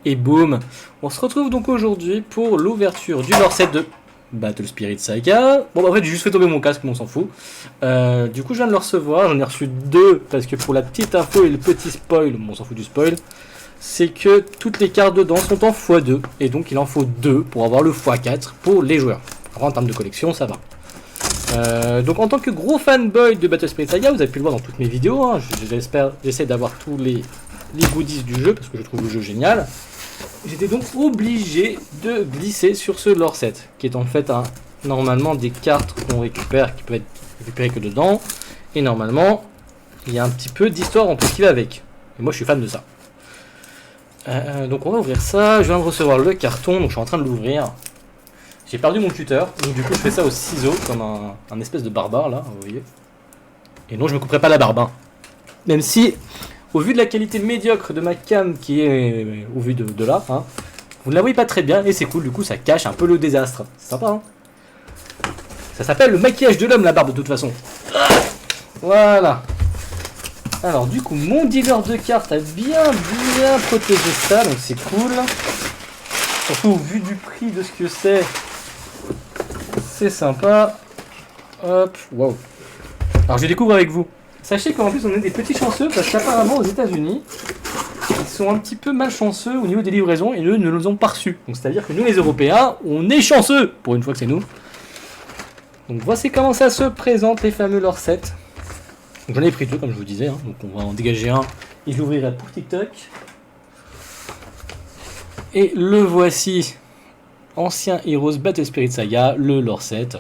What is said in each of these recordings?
Et boum, on se retrouve donc aujourd'hui pour l'ouverture du lore set de Battle Spirit Saga. Bon, bah, en fait, j'ai juste fait tomber mon casque, mais on s'en fout. Du coup, je viens de le recevoir, j'en ai reçu deux, parce que pour la petite info et le petit spoil, bon, on s'en fout du spoil, c'est que toutes les cartes dedans sont en x2, et donc il en faut deux pour avoir le x4 pour les joueurs. Alors, en termes de collection, ça va. Donc en tant que gros fanboy de Battle Spirit Saga, vous avez pu le voir dans toutes mes vidéos, hein, j'essaie d'avoir tous les goodies du jeu, parce que je trouve le jeu génial. J'étais donc obligé de glisser sur ce lore set, qui est en fait normalement des cartes qu'on récupère, qui peuvent être récupérées que dedans, et normalement, il y a un petit peu d'histoire en tout qui va avec. Et moi je suis fan de ça. Donc on va ouvrir ça, je viens de recevoir le carton, donc je suis en train de l'ouvrir. J'ai perdu mon cutter, donc du coup je fais ça au ciseau, comme un espèce de barbare là, vous voyez. Et non, je me couperai pas la barbe, hein. Même si, au vu de la qualité médiocre de ma cam qui est au vu de là, hein, vous ne la voyez pas très bien, et c'est cool, du coup ça cache un peu le désastre. C'est sympa, hein. Ça s'appelle le maquillage de l'homme, la barbe, de toute façon. Voilà. Alors du coup, mon dealer de cartes a bien protégé ça, donc c'est cool. Surtout au vu du prix de ce que c'est sympa. Hop, wow. Alors je découvre avec vous. Sachez qu'en plus on est des petits chanceux parce qu'apparemment aux États-Unis ils sont un petit peu malchanceux au niveau des livraisons et eux ne nous ont pas reçus. Donc c'est à dire que nous les Européens on est chanceux pour une fois que c'est nous. Donc voici comment ça se présente les fameux lore sets. J'en ai pris deux comme je vous disais, hein. Donc on va en dégager un et je l'ouvrirai pour TikTok. Et le voici, ancien Heroes Battle Spirit Saga, le lore set.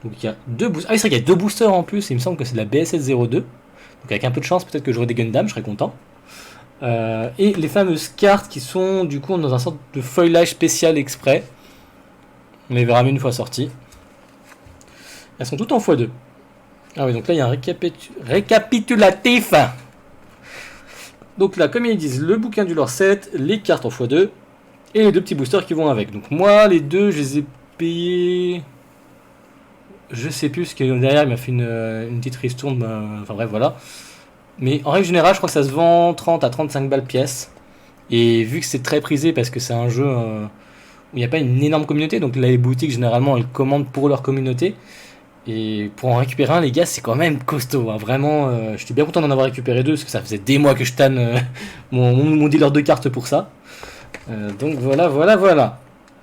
Donc il y a deux boosters. Ah oui, c'est vrai qu'il y a deux boosters en plus, il me semble que c'est de la BSS02. Donc avec un peu de chance, peut-être que j'aurai des Gundam, je serais content. Et les fameuses cartes qui sont du coup dans un sorte de feuillage spécial exprès. On les verra mieux une fois sorties. Elles sont toutes en x2. Ah oui, donc là il y a un récapitulatif. Donc là, comme ils disent, le bouquin du lore set, les cartes en x2 et les deux petits boosters qui vont avec. Donc moi, les deux, je les ai payés. Je sais plus, parce que derrière il m'a fait une petite ristourne, enfin bref, voilà. Mais en règle générale, je crois que ça se vend 30 à 35 balles pièce. Et vu que c'est très prisé parce que c'est un jeu où il n'y a pas une énorme communauté, donc là les boutiques généralement elles commandent pour leur communauté. Et pour en récupérer un, les gars, c'est quand même costaud, hein. Vraiment, j'étais bien content d'en avoir récupéré deux parce que ça faisait des mois que je tanne mon dealer de cartes pour ça. Donc voilà.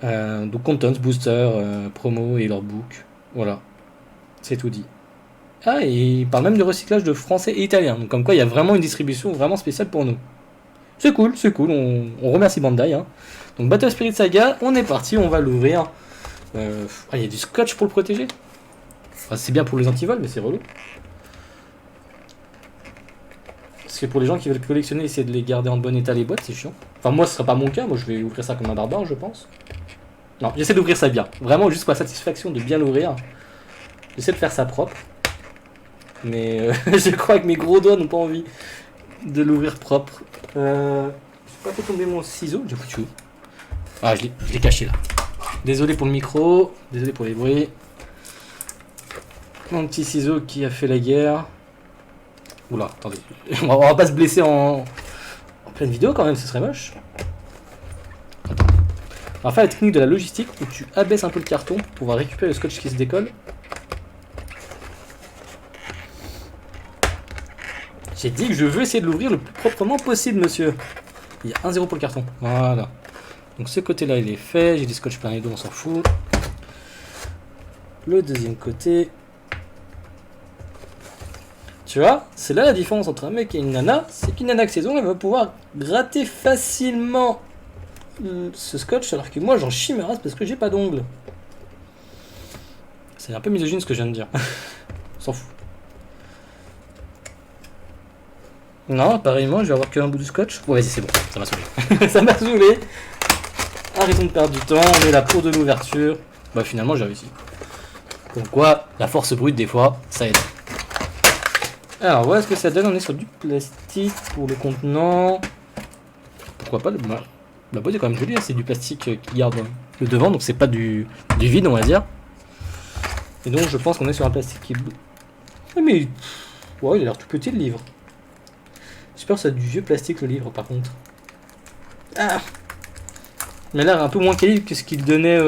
Donc Contents, Booster, promo et leur book. Voilà. C'est tout dit. Ah, et il parle même du recyclage de français et italien. Donc comme quoi il y a vraiment une distribution vraiment spéciale pour nous. C'est cool. On remercie Bandai, hein. Donc Battle Spirit Saga, on est parti, on va l'ouvrir. Il y a du scotch pour le protéger. Enfin, c'est bien pour les antivols, mais c'est relou. Parce que pour les gens qui veulent collectionner, essayer de les garder en bon état les boîtes, c'est chiant. Enfin moi ce sera pas mon cas, moi je vais ouvrir ça comme un barbare je pense. Non, j'essaie d'ouvrir ça bien. Vraiment juste pour la satisfaction de bien l'ouvrir. J'essaie de faire ça propre. Mais je crois que mes gros doigts n'ont pas envie de l'ouvrir propre. Je vais pas fait tomber mon ciseau, j'ai foutu où? Ah, je l'ai caché là. Désolé pour le micro, désolé pour les bruits. Mon petit ciseau qui a fait la guerre. Oula, attendez. On va pas se blesser en pleine vidéo quand même, ce serait moche. Attends. On va faire la technique de la logistique où tu abaisses un peu le carton pour pouvoir récupérer le scotch qui se décolle. J'ai dit que je veux essayer de l'ouvrir le plus proprement possible, monsieur. Il y a 1-0 pour le carton. Voilà. Donc ce côté-là, il est fait. J'ai du scotch plein les deux, on s'en fout. Le deuxième côté. Tu vois, c'est là la différence entre un mec et une nana. C'est qu'une nana de saison, elle va pouvoir gratter facilement ce scotch, alors que moi, j'en chie ma race parce que j'ai pas d'ongles. C'est un peu misogyne ce que je viens de dire. On s'en fout. Non, pareillement, je vais avoir qu'un bout de scotch. Ouais, vas-y, c'est bon, ça m'a saoulé. Ça m'a saoulé. Arrêtons de perdre du temps, on est là pour de l'ouverture. Bah, finalement, j'ai réussi. Comme quoi, la force brute, des fois, ça aide. Alors, voilà ce que ça donne. On est sur du plastique pour le contenant. Pourquoi pas, la boîte est quand même jolie, hein. C'est du plastique qui garde le devant, donc c'est pas du vide, on va dire. Et donc, je pense qu'on est sur un plastique qui... Ah, mais... Ouais, il a l'air tout petit, le livre. J'espère que c'est du vieux plastique le livre par contre. Ah, Mais là, un peu moins quali que ce qu'il donnait.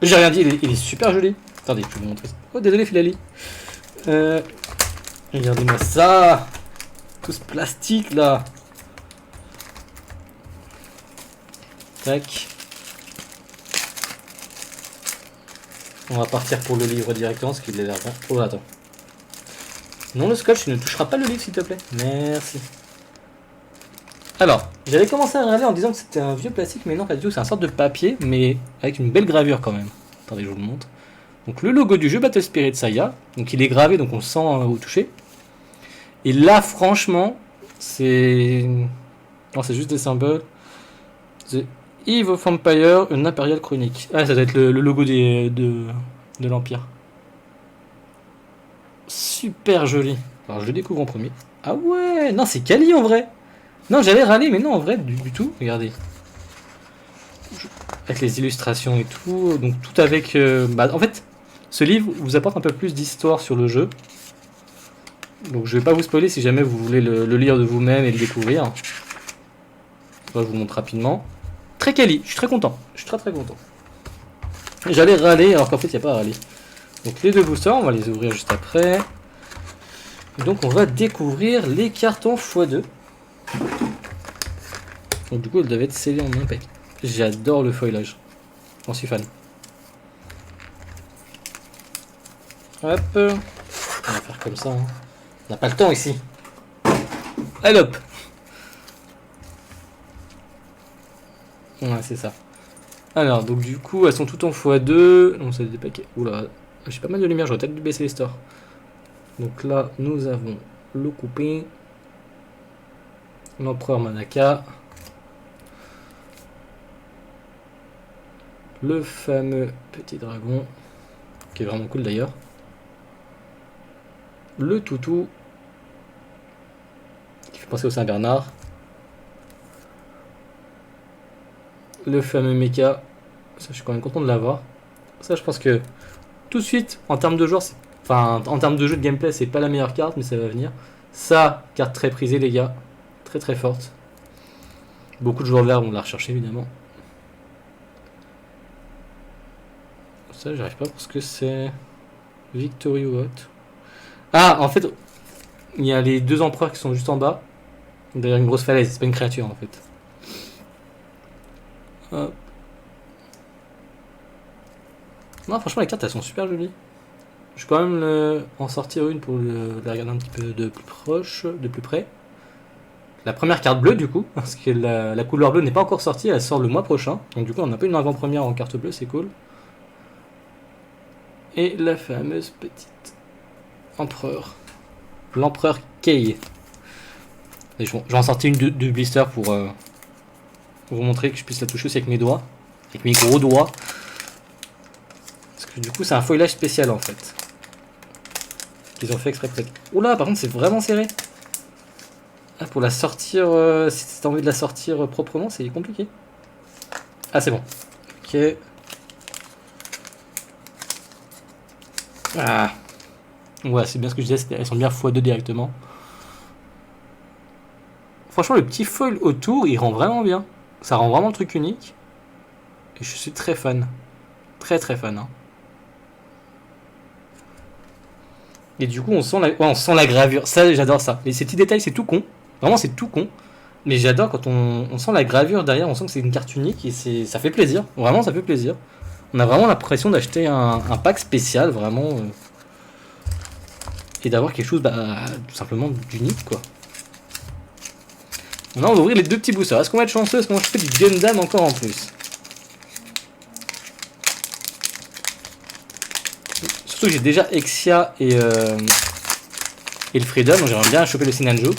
J'ai rien dit, il est super joli. Attendez, je vais vous montrer ça. Oh, désolé, Filali. Regardez-moi ça. Tout ce plastique là. Tac. On va partir pour le livre directement, parce qu'il est là. Oh, attends. Non, le scotch, tu ne toucheras pas le livre, s'il te plaît. Merci. Alors, j'avais commencé à regarder en disant que c'était un vieux plastique, mais non, pas du tout. C'est un sorte de papier, mais avec une belle gravure quand même. Attendez, je vous le montre. Donc, le logo du jeu Battle Spirit Saga. Donc, il est gravé, donc on le sent au toucher. Et là, franchement, c'est. Non, c'est juste des symboles. The Eve of Empire, une Imperial Chronique. Ah, ça doit être le logo de l'Empire. Super joli. Alors, je le découvre en premier. Ah ouais, non, c'est quali en vrai. Non, j'allais râler, mais non, en vrai, du tout. Regardez. Avec les illustrations et tout. Donc, tout avec. En fait, ce livre vous apporte un peu plus d'histoire sur le jeu. Donc, je vais pas vous spoiler si jamais vous voulez le lire de vous-même et le découvrir. Je vous montre rapidement. Très quali, je suis très content. Je suis très très content. J'allais râler alors qu'en fait, il n'y a pas à râler. Donc, les deux boosters, on va les ouvrir juste après. Donc, on va découvrir les cartons x2. Donc du coup, elle devait être scellée en impec. J'adore le foilage. J'en suis fan. Hop. On va faire comme ça. Hein. On n'a pas le temps ici. Allez hop. Ouais, c'est ça. Alors, donc du coup, elles sont toutes en x2. Donc ça des paquets. Oula, j'ai pas mal de lumière, j'aurais peut-être dû baisser les stores. Donc là, nous avons le coupé. L'empereur Manaka. Le fameux petit dragon, qui est vraiment cool d'ailleurs. Le toutou, qui fait penser au Saint-Bernard. Le fameux mecha, ça je suis quand même content de l'avoir. Ça je pense que tout de suite, en termes de joueurs, enfin en termes de jeu de gameplay, c'est pas la meilleure carte, mais ça va venir. Ça, carte très prisée les gars, très très forte. Beaucoup de joueurs de l'air vont la rechercher évidemment. Ça, j'arrive pas parce que c'est Victory ou autre. Ah, en fait, il y a les deux empereurs qui sont juste en bas. Derrière une grosse falaise, c'est pas une créature en fait. Hop. Non, franchement, les cartes elles sont super jolies. Je vais quand même en sortir une pour la regarder un petit peu de plus proche, de plus près. La première carte bleue, du coup, parce que la couleur bleue n'est pas encore sortie, elle sort le mois prochain. Donc, du coup, on n'a pas une avant-première en carte bleue, c'est cool. Et la fameuse petite empereur. L'empereur Kei. Et je vais en sortir une de blister pour vous montrer que je puisse la toucher aussi avec mes doigts. Avec mes gros doigts. Parce que du coup, c'est un foilage spécial en fait. Qu'ils ont fait exprès peut-être. Oula, par contre, c'est vraiment serré. Ah, pour la sortir, si t'as envie de la sortir proprement, c'est compliqué. Ah, c'est bon. Ok. Ah. Ouais, c'est bien ce que je disais, elles sont bien x2 directement. Franchement, le petit foil autour, il rend vraiment bien. Ça rend vraiment le truc unique. Et je suis très fan. Très très fan. Hein. Et du coup, on sent la gravure. Ça, j'adore ça. Et ces petits détails, c'est tout con. Vraiment, c'est tout con. Mais j'adore quand on sent la gravure derrière, on sent que c'est une carte unique et ça fait plaisir. Vraiment, ça fait plaisir. On a vraiment l'impression d'acheter un pack spécial, vraiment. Et d'avoir quelque chose, tout simplement d'unique, quoi. Maintenant, on va ouvrir les deux petits boosters. Est-ce qu'on va être chanceux? Est-ce qu'on va choper du Gundam encore en plus? Surtout que j'ai déjà Exia et le Freedom, donc j'aimerais bien choper le Sinanju.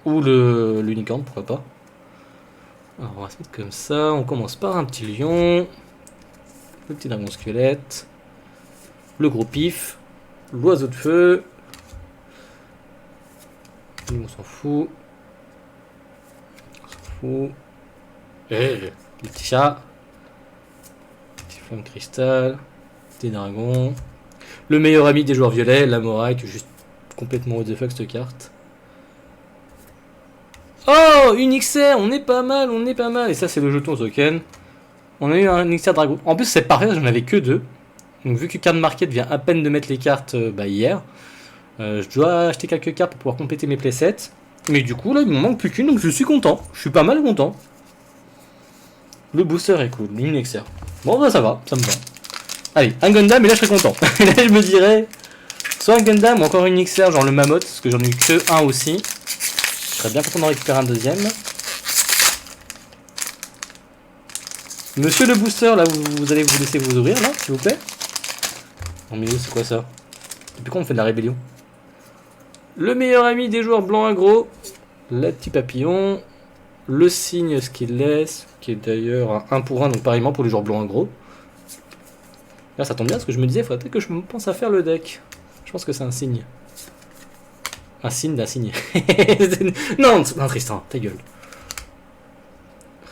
Ou l'unicorn, pourquoi pas. Alors on va se mettre comme ça, on commence par un petit lion. Le petit dragon squelette. Le gros pif. L'oiseau de feu. Lui on s'en fout. On s'en fout. Le petit chat. Petit flamme cristal. Petit dragon. Le meilleur ami des joueurs violets, la Morai, qui est juste complètement what the fuck cette carte. Oh, une XR, on est pas mal, on est pas mal. Et ça, c'est le jeton token. On a eu un XR Dragon. En plus, c'est parfait, j'en avais que 2. Donc, vu que Card Market vient à peine de mettre les cartes hier, je dois acheter quelques cartes pour pouvoir compléter mes playsets. Mais du coup, là, il me manque plus qu'une, donc je suis content. Je suis pas mal content. Le booster est cool, une XR. Bon, bah ça va, ça me va. Allez, un Gundam, et là, je serais content. Et là, je me dirais, soit un Gundam ou encore une XR, genre le Mammoth, parce que j'en ai eu que un aussi. Je serais bien content d'en récupérer un deuxième. Monsieur le booster, là, vous allez vous laisser vous ouvrir, là, s'il vous plaît. En milieu, c'est quoi ça? Depuis quand on fait de la rébellion? Le meilleur ami des joueurs blancs agro, le petit papillon, le signe skillless, qui est d'ailleurs un 1 pour 1, donc pareillement pour les joueurs blancs agro. Là, ça tombe bien, parce que je me disais, il faudrait peut-être que je pense à faire le deck. Je pense que c'est un signe. Un signe d'un signe. Non, non, Tristan, ta gueule.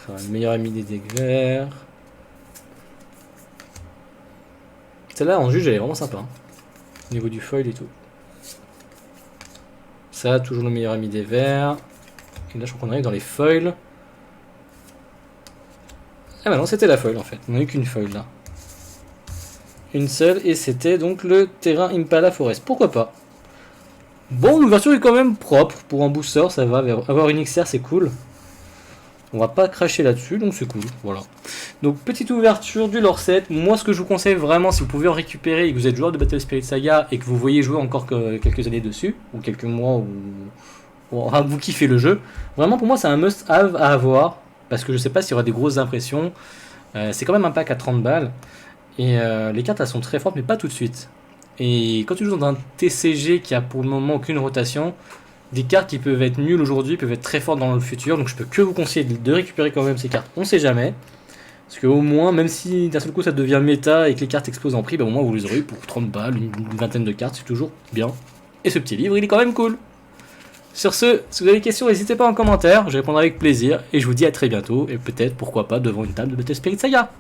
Le meilleur ami des decks verts. Celle-là, en juge, elle est vraiment sympa. Hein. Au niveau du foil et tout. Ça, toujours le meilleur ami des verts. Et là, je crois qu'on arrive dans les foils. Ah bah non, c'était la foil en fait. On n'a eu qu'une foil là. Une seule, et c'était donc le terrain Impala Forest. Pourquoi pas? Bon, l'ouverture est quand même propre. Pour un booster, ça va. Avoir une XR, c'est cool. On va pas cracher là-dessus, donc c'est cool. Voilà. Donc, petite ouverture du lore set. Moi, ce que je vous conseille vraiment, si vous pouvez en récupérer et que vous êtes joueur de Battle Spirit Saga et que vous voyez jouer encore quelques années dessus, ou quelques mois, ou enfin, vous kiffez le jeu, vraiment pour moi, c'est un must-have à avoir. Parce que je sais pas s'il y aura des grosses impressions. C'est quand même un pack à 30 balles. Et les cartes, elles sont très fortes, mais pas tout de suite. Et quand tu joues dans un TCG qui a pour le moment aucune rotation, des cartes qui peuvent être nulles aujourd'hui peuvent être très fortes dans le futur. Donc je peux que vous conseiller de récupérer quand même ces cartes. On sait jamais. Parce qu'au moins, même si d'un seul coup ça devient méta et que les cartes explosent en prix, bah, au moins vous les aurez eu pour 30 balles, une vingtaine de cartes, c'est toujours bien. Et ce petit livre, il est quand même cool. Sur ce, si vous avez des questions, n'hésitez pas en commentaire, je répondrai avec plaisir. Et je vous dis à très bientôt, et peut-être, pourquoi pas, devant une table de Battle Spirit Saga.